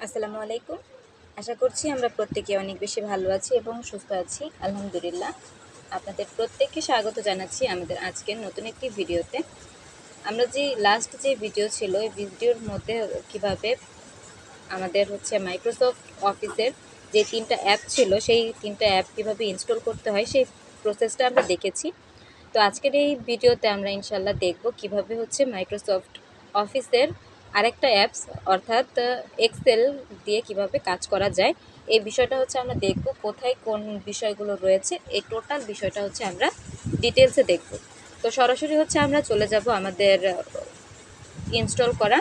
আসসালামু আলাইকুম। আশা করছি আমরা প্রত্যেকে অনেক বেশি ভালো আছি এবং সুস্থ আছি, আলহামদুলিল্লাহ। আপনাদের প্রত্যেককে স্বাগত জানাচ্ছি আমাদের আজকের নতুন একটি ভিডিওতে। আমরা যে লাস্ট যে ভিডিও ছিল, এই ভিডিওর মধ্যে কিভাবে আমাদের মাইক্রোসফট অফিসের যে ৩টা অ্যাপ ছিল, সেই ৩টা অ্যাপ কীভাবে ইনস্টল করতে হয় সেই প্রসেসটা আমরা দেখেছি। তো আজকের এই ভিডিওতে আমরা ইনশাল্লাহ দেখব কিভাবে মাইক্রোসফট অফিসের আরেকটা অ্যাপস অর্থাৎ এক্সেল দিয়ে কিভাবে কাজ করা যায়। এই বিষয়টা আমরা দেখব, কোথায় কোন বিষয়গুলো রয়েছে, এই টোটাল বিষয়টা আমরা ডিটেলসে দেখব। তো সরাসরি আমরা চলে যাব আমাদের ইনস্টল করা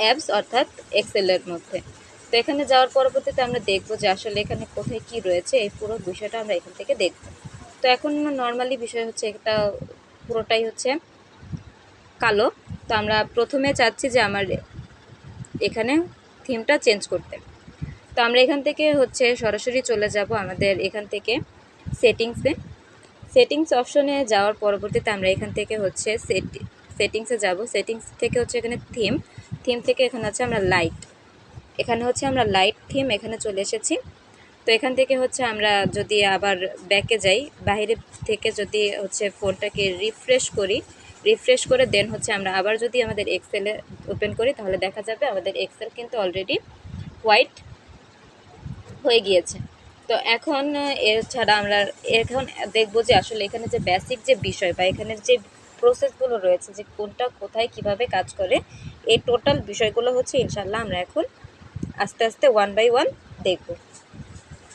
অ্যাপস অর্থাৎ এক্সেলের মধ্যে। তো এখানে যাওয়ার পরবর্তীতে আমরা দেখব যে আসলে এখানে কোথায় কি রয়েছে, এই পুরো বিষয়টা আমরা এখান থেকে দেখব। তো এখন নর্মালি বিষয় এটা পুরোটাই কালো। তো আমরা প্রথমে চাচ্ছি যে আমার এখানে থিমটা চেঞ্জ করতে। তো আমরা এখান থেকে সরাসরি চলে যাব আমাদের এখান থেকে সেটিংস অপশনে যাওয়ার পরবর্তীতে আমরা এখান থেকে সেটিংসে যাব। সেটিংস থেকে এখানে থিম থেকে এখানে আমরা লাইট, আমরা লাইট থিম এখানে চলে এসেছি। তো এখান থেকে আমরা যদি আবার ব্যাকে যাই, বাইরে থেকে যদি ফোনটাকে রিফ্রেশ করে দেন আমরা আবার যদি আমাদের এক্সেলে ওপেন করি, তাহলে দেখা যাবে আমাদের এক্সেল কিন্তু অলরেডি হোয়াইট হয়ে গিয়েছে। তো এখন এছাড়া আমরা এখন দেখব যে আসলে এখানে যে বেসিক যে বিষয় বা এখানের যে প্রসেসগুলো রয়েছে, যে কোনটা কোথায় কিভাবে কাজ করে, এই টোটাল বিষয়গুলো ইনশাল্লাহ আমরা এখন আস্তে আস্তে ওয়ান বাই ওয়ান দেখব।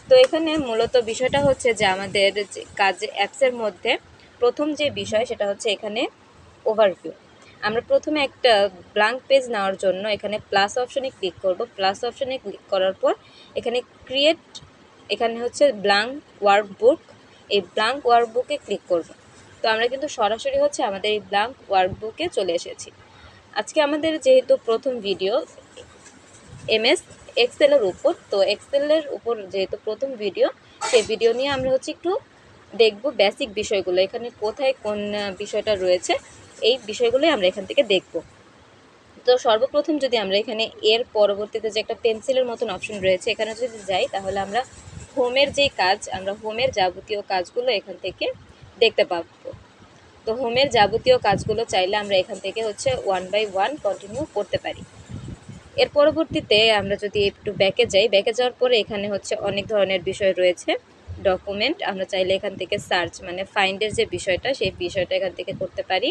তো এখানে মূলত বিষয়টা যে আমাদের যে কাজে অ্যাপসের মধ্যে প্রথম যে বিষয় সেটা এখানে ওভারভিউ। আমরা প্রথমে একটা ব্ল্যাঙ্ক পেজ নেওয়ার জন্য এখানে প্লাস অপশনে ক্লিক করব। প্লাস অপশনে ক্লিক করার পর এখানে এখানে ব্ল্যাঙ্ক ওয়ার্কবুক, এই ব্ল্যাঙ্ক ওয়ার্কবুকে ক্লিক করব। তো আমরা কিন্তু সরাসরি আমাদের এই ব্ল্যাঙ্ক ওয়ার্কবুকে চলে এসেছি। আজকে আমাদের যেহেতু প্রথম ভিডিও এমএস এক্সেলের উপর, তো এক্সেলের উপর যেহেতু প্রথম ভিডিও, সেই ভিডিও নিয়ে আমরা একটু দেখব বেসিক বিষয়গুলো, এখানে কোথায় কোন বিষয়টা রয়েছে, এই বিষয়গুলোই আমরা এখান থেকে দেখব। তো সর্বপ্রথম যদি আমরা এখানে এর পরবর্তীতে যে একটা পেন্সিলের মতন অপশন রয়েছে, এখানে যদি যাই, তাহলে আমরা হোমের যেই কাজ, আমরা হোমের যাবতীয় কাজগুলো এখান থেকে দেখতে পাবো। তো হোমের যাবতীয় কাজগুলো চাইলে আমরা এখান থেকে ওয়ান বাই ওয়ান কন্টিনিউ করতে পারি। এর পরবর্তীতে আমরা যদি একটু ব্যাকে যাই, ব্যাকে যাওয়ার পরে এখানে অনেক ধরনের বিষয় রয়েছে। ডকুমেন্ট, আমরা চাইলে এখান থেকে সার্চ মানে ফাইন্ডের যে বিষয়টা, সেই বিষয়টা এখান থেকে করতে পারি।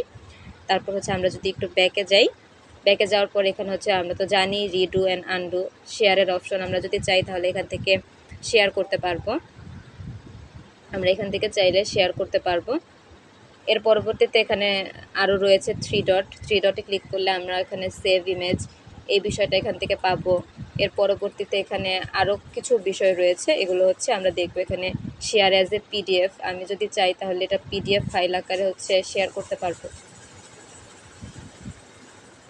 তারপর আমরা যদি একটু ব্যাকে যাই, ব্যাকে যাওয়ার পর এখানে আমরা তো জানি রিডু অ্যান্ড আনডু, শেয়ারের অপশন আমরা যদি চাই তাহলে এখান থেকে শেয়ার করতে পারবো। আমরা এখান থেকে চাইলে শেয়ার করতে পারবো। এর পরবর্তীতে এখানে আরও রয়েছে থ্রি ডটে ক্লিক করলে আমরা এখানে সেভ ইমেজ, এই বিষয়টা এখান থেকে পাবো। এর পরবর্তীতে এখানে আরও কিছু বিষয় রয়েছে, এগুলো আমরা দেখবো। এখানে শেয়ার অ্যাজ এ পিডিএফ, আমি যদি চাই তাহলে এটা পিডিএফ ফাইল আকারে শেয়ার করতে পারবো,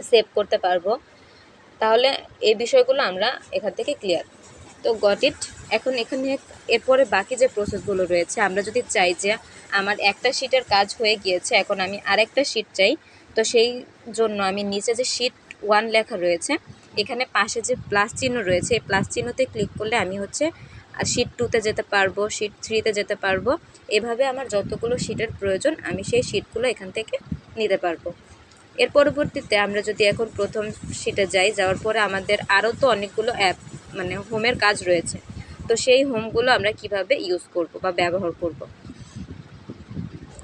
সেভ করতে পারবো। তাহলে এই বিষয়গুলো আমরা এখান থেকে ক্লিয়ার। তো গট ইট। এখন এখানে এরপরে বাকি যে প্রসেসগুলো রয়েছে, আমরা যদি চাই যে আমার একটা শিটের কাজ হয়ে গিয়েছে, এখন আমি আরেকটা শিট চাই, তো সেই জন্য আমি নিচে যে শিট 1 লেখা রয়েছে, এখানে পাশে যে প্লাস চিহ্ন রয়েছে, এই প্লাস চিহ্নতে ক্লিক করলে আমি শিট 2তে যেতে পারবো, শিট 3তে যেতে পারবো। এভাবে আমার যতগুলো শিটের প্রয়োজন আমি সেই শিটগুলো এখান থেকে নিতে পারবো। এর পরবর্তীতে আমরা যদি এখন প্রথম শিটে যাই, যাওয়ার পরে আমাদের আরও তো অনেকগুলো অ্যাপ মানে হোমের কাজ রয়েছে। তো সেই হোমগুলো আমরা কিভাবে ইউজ করব বা ব্যবহার করব।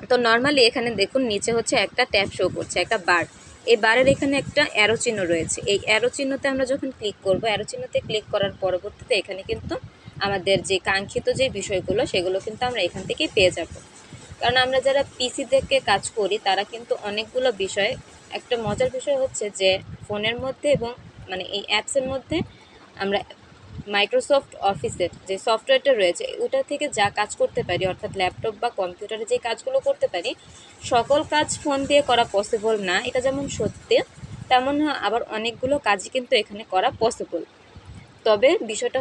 তো নর্মালি এখানে দেখুন নিচে একটা ট্যাব শো করছে, একটা বার। এই বারের এখানে একটা অ্যারো চিহ্ন রয়েছে। এই অ্যারো চিহ্নতে আমরা যখন ক্লিক করব, অ্যারো চিহ্নতে ক্লিক করার পরবর্তীতে এখানে কিন্তু আমাদের যে কাঙ্ক্ষিত যে বিষয়গুলো, সেগুলো কিন্তু আমরা এখান থেকেই পেয়ে যাব। কারণ আমরা যারা পিসি থেকে কাজ করি, তারা কিন্তু অনেকগুলো বিষয়, একটা মজার বিষয় যে ফোনের মধ্যে এবং মানে এই অ্যাপসের মধ্যে আমরা মাইক্রোসফট অফিসের যে সফটওয়্যারটা রয়েছে, ওটা থেকে যা কাজ করতে পারি, অর্থাৎ ল্যাপটপ বা কম্পিউটারে যে কাজগুলো করতে পারি, সকল কাজ ফোন দিয়ে করা পসিবল না। এটা যেমন সত্যি, তেমন আবার অনেকগুলো কাজই কিন্তু এখানে করা পসিবল। তবে বিষয়টা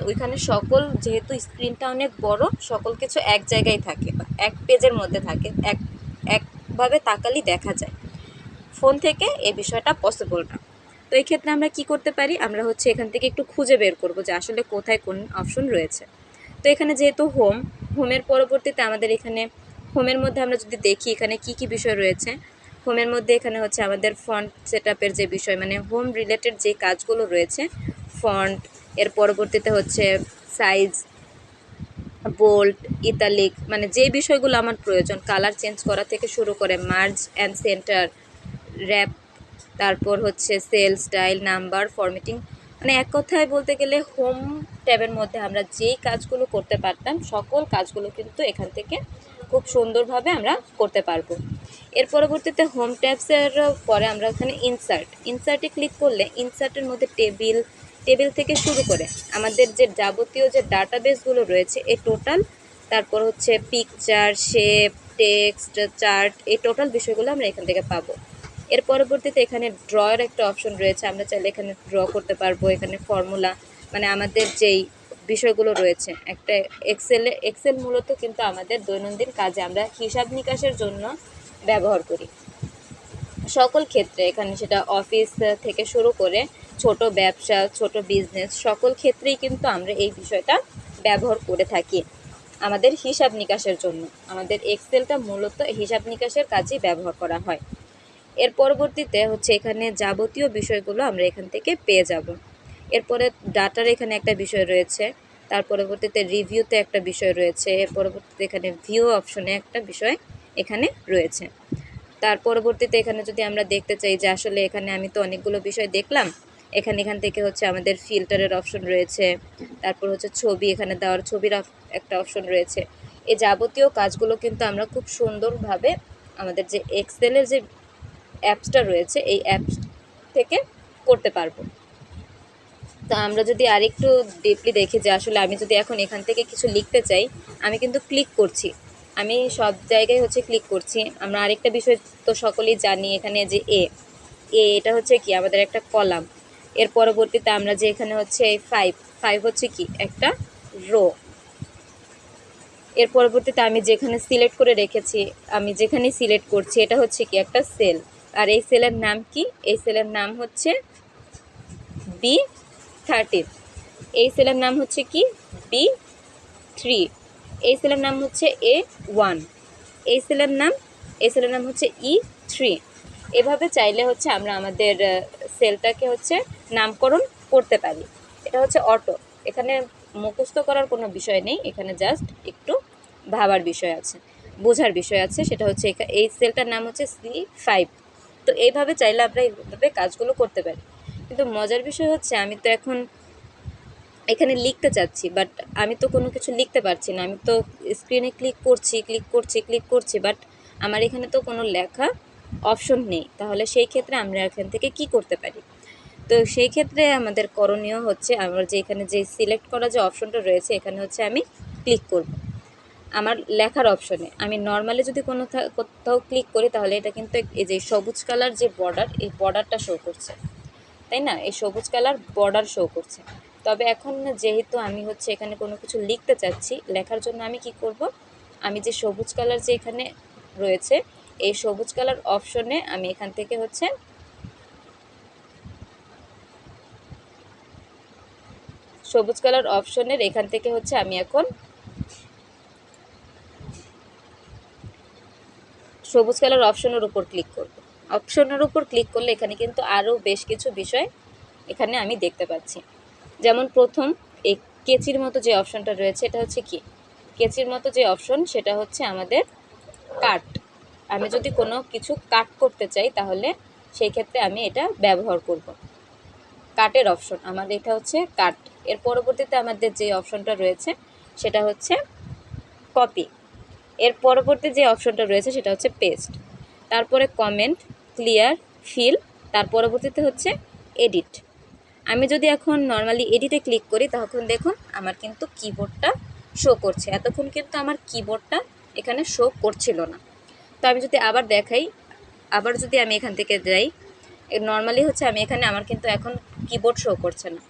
ওইখানে সকল, যেহেতু স্ক্রিনটা অনেক বড়, সকল কিছু এক জায়গায় থাকে বা এক পেজের মধ্যে থাকে, একভাবে তাকালেই দেখা যায়। ফোন থেকে এই বিষয়টা পসিবল না। তো এই ক্ষেত্রে আমরা কি করতে পারি, আমরা হচ্ছে এখান থেকে একটু খুঁজে বের করব যে আসলে কোথায় কোন অপশন রয়েছে। তো এখানে যেহেতু হোমের পরবর্তীতে আমাদের এখানে হোমের মধ্যে আমরা যদি দেখি এখানে কি কি বিষয় রয়েছে, হোমের মধ্যে এখানে হচ্ছে আমাদের ফন্ট সেটআপের যে বিষয়, মানে হোম রিলেটেড যে কাজগুলো রয়েছে, ফন্ট, এর পরবর্তীতে হচ্ছে সাইজ, বোল্ড, ইতালিক, মানে যে বিষয়গুলো আমার প্রয়োজন, কালার চেঞ্জ করা থেকে শুরু করে মার্জ অ্যান্ড সেন্টার, র্যাপ, তারপর হচ্ছে সেল, স্টাইল, নাম্বার, ফরম্যাটিং, মানে এক কথায় বলতে গেলে হোম ট্যাবের মধ্যে আমরা যেই কাজগুলো করতে পারতাম সকল কাজগুলো কিন্তু এখান থেকে খুব সুন্দরভাবে আমরা করতে পারবো। এর পরবর্তীতে হোম ট্যাবসের পরে আমরা এখানে ইনসার্টে ক্লিক করলে ইনসার্টের মধ্যে টেবিল থেকে শুরু করে আমাদের যে যাবতীয় যে ডাটাবেসগুলো রয়েছে এই টোটাল, তারপর হচ্ছে পিকচার, শেপ, টেক্সট, চার্ট, এই টোটাল বিষয়গুলো আমরা এখান থেকে পাবো। এর পরবর্তীতে এখানে ড্রয়ের একটা অপশন রয়েছে, আমরা চাইলে এখানে ড্র করতে পারবো। এখানে ফর্মুলা, মানে আমাদের যেই বিষয়গুলো রয়েছে, একটা এক্সেল মূলত কিন্তু আমাদের দৈনন্দিন কাজে আমরা হিসাব নিকাশের জন্য ব্যবহার করি সকল ক্ষেত্রে, এখানে সেটা অফিস থেকে শুরু করে ছোট ব্যবসা, ছোট বিজনেস, সকল ক্ষেত্রেই কিন্তু আমরা এই বিষয়টা ব্যবহার করে থাকি আমাদের হিসাব নিকাশের জন্য। আমাদের এক্সেলটা মূলত হিসাব নিকাশের কাজেই ব্যবহার করা হয়। এর পরবর্তীতে হচ্ছে এখানে যাবতীয় বিষয়গুলো আমরা এখান থেকে পেয়ে যাব। এরপরে ডাটার এখানে একটা বিষয় রয়েছে, তার পরবর্তীতে রিভিউতে একটা বিষয় রয়েছে, এর পরবর্তীতে এখানে ভিউ অপশনে একটা বিষয় এখানে রয়েছে। তার পরবর্তীতে এখানে যদি আমরা দেখতে চাই যে আসলে এখানে আমি তো অনেকগুলো বিষয় দেখলাম, এখান থেকে হচ্ছে আমাদের ফিল্টারের অপশন রয়েছে, তারপর হচ্ছে ছবি, এখানে দেওয়ার ছবির একটা অপশন রয়েছে। এই যাবতীয় কাজগুলো কিন্তু আমরা খুব সুন্দরভাবে আমাদের যে এক্সেলের যে অ্যাপসটা রয়েছে এই অ্যাপস থেকে করতে পারবো। তা আমরা যদি আরেকটু ডিপলি দেখি যে আসলে আমি যদি এখন এখান থেকে কিছু লিখতে চাই, আমি কিন্তু ক্লিক করছি, আমি সব জায়গায় হচ্ছে ক্লিক করছি। আমরা আরেকটা বিষয় তো সকলেই জানি, এখানে যে এটা হচ্ছে কি আমাদের একটা কলাম। এর পরবর্তীতে আমরা যে এখানে হচ্ছে ফাইভ হচ্ছে কি একটা রো। এর পরবর্তীতে আমি যেখানে সিলেক্ট করে রেখেছি, আমি যেখানে সিলেক্ট করছি এটা হচ্ছে কি একটা সেল, আর এই সেলের নাম কি, এই সেলের নাম হচ্ছে B13, এই সেলের নাম হচ্ছে কি B3, এই সেলের নাম হচ্ছে A1, এই সেলের নাম হচ্ছে E3। এভাবে চাইলে হচ্ছে আমরা আমাদের সেলটাকে হচ্ছে নামকরণ করতে পারি। এটা হচ্ছে অটো, এখানে মুখস্থ করার কোনো বিষয় নেই, এখানে জাস্ট একটু ভাবার বিষয় আছে, বোঝার বিষয় আছে। সেটা হচ্ছে এই সেলটার নাম হচ্ছে C5। তো এইভাবে চাইলে আমরা এইভাবে কাজগুলো করতে পারি। কিন্তু মজার বিষয় হচ্ছে আমি তো এখন এখানে লিখতে চাচ্ছি, বাট আমি তো কোনো কিছু লিখতে পারছি না, আমি তো স্ক্রিনে ক্লিক করছি, বাট আমার এখানে তো কোনো লেখা অপশন নেই। তাহলে সেই ক্ষেত্রে আমরা এখান থেকে কি করতে পারি? তো সেই ক্ষেত্রে আমাদের করণীয় হচ্ছে আমরা যে এখানে যে সিলেক্ট করা যে অপশনটা রয়েছে এখানে হচ্ছে আমি ক্লিক করব আমার লেখার অপশনে। আমি নর্মালি যদি কোথাও ক্লিক করি তাহলে এটা কিন্তু এই যে সবুজ কালার যে বর্ডার, এই বর্ডারটা শো করছে, তাই না? এই সবুজ কালার বর্ডার শো করছে। তবে এখন যেহেতু আমি হচ্ছে এখানে কোনো কিছু লিখতে চাচ্ছি, লেখার জন্য আমি কি করব, আমি যে সবুজ কালার যে এখানে রয়েছে এই সবুজ কালার অপশনে আমি এখান থেকে হচ্ছে সবুজ কালার অপশনের এখান থেকে হচ্ছে আমি এখন সবুজ কালার অপশনের উপর ক্লিক করব। অপশনের উপর ক্লিক করলে এখানে কিন্তু আরও বেশ কিছু বিষয় এখানে আমি দেখতে পাচ্ছি। যেমন প্রথম এই কেচির মতো যে অপশনটা রয়েছে এটা হচ্ছে কি, কেচির মতো যে অপশন সেটা হচ্ছে আমাদের কাট। আমি যদি কোনো কিছু কাট করতে চাই তাহলে সেই ক্ষেত্রে আমি এটা ব্যবহার করব। কাটের অপশন আমার এটা হচ্ছে কাট। এর পরবর্তীতে আমাদের যে অপশনটা রয়েছে সেটা হচ্ছে কপি। এর পরবর্তী যে অপশনটা রয়েছে সেটা হচ্ছে পেস্ট। তারপরে কমেন্ট, ক্লিয়ার, ফিল, তার পরবর্তীতে হচ্ছে এডিট। আমি যদি এখন নর্মালি এডিটে ক্লিক করি তখন দেখুন আমার কিন্তু কিবোর্ডটা শো করছে, এতক্ষণ কিন্তু আমার কিবোর্ডটা এখানে শো করছিল না। তো আমি যদি আবার দেখাই, আবার যদি আমি এখান থেকে যাই, নর্মালি হচ্ছে আমি এখানে আমার কিন্তু এখন কিবোর্ড শো করছে না।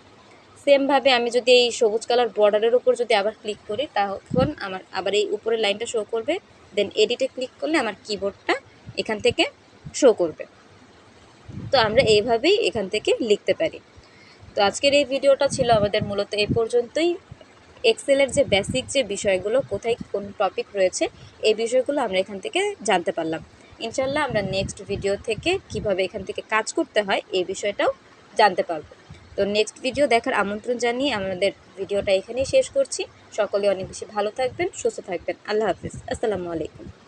সেমভাবে আমি যদি এই সবুজ কালার বর্ডারের উপর যদি আবার ক্লিক করি তখন আমার আবার এই উপরের লাইনটা শো করবে, দেন এডিটে ক্লিক করলে আমার কিবোর্ডটা এখান থেকে শো করবে। তো আমরা এইভাবেই এখান থেকে লিখতে পারি। তো আজকের এই ভিডিওটা ছিল আমাদের মূলত এই পর্যন্তই। এক্সেলের যে বেসিক যে বিষয়গুলো, কোথায় কোন টপিক রয়েছে, এই বিষয়গুলো আমরা এখান থেকে জানতে পারলাম। ইনশাল্লাহ আমরা নেক্সট ভিডিও থেকে কিভাবে এখান থেকে কাজ করতে হয় এই বিষয়টাও জানতে পারবো। তো নেক্সট ভিডিও দেখার আমন্ত্রণ জানিয়ে আমাদের ভিডিওটা এখানেই শেষ করছি। সকলে অনেক বেশি ভালো থাকবেন, সুস্থ থাকবেন। আল্লাহ হাফিজ, আসসালামু আলাইকুম।